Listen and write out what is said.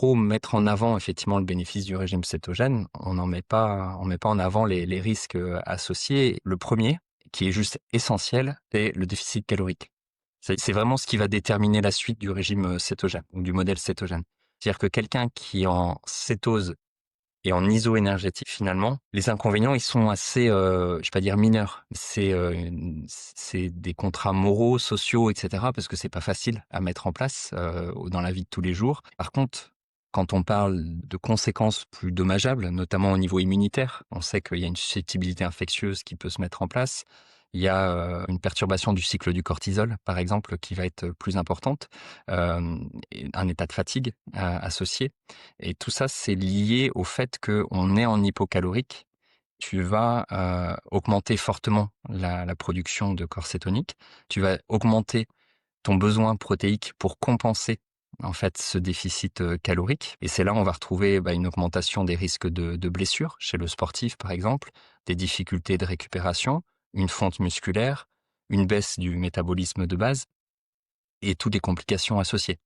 trop mettre en avant effectivement le bénéfice du régime cétogène. On met pas en avant les risques associés. Le premier, qui est juste essentiel, c'est le déficit calorique. C'est vraiment ce qui va déterminer la suite du régime cétogène ou du modèle cétogène. C'est-à-dire que quelqu'un qui est en cétose et en iso-énergétique, finalement, les inconvénients, ils sont assez, je vais pas dire mineurs. C'est des contrats moraux, sociaux, etc. Parce que c'est pas facile à mettre en place dans la vie de tous les jours. Par contre, quand on parle de conséquences plus dommageables, notamment au niveau immunitaire, on sait qu'il y a une susceptibilité infectieuse qui peut se mettre en place. Il y a une perturbation du cycle du cortisol, par exemple, qui va être plus importante, et un état de fatigue associé. Et tout ça, c'est lié au fait qu'on est en hypocalorique. Tu vas augmenter fortement la production de corps cétonique. Tu vas augmenter ton besoin protéique pour compenser en fait ce déficit calorique. Et c'est là où on va retrouver une augmentation des risques de blessures chez le sportif, par exemple, des difficultés de récupération, une fonte musculaire, une baisse du métabolisme de base et toutes les complications associées.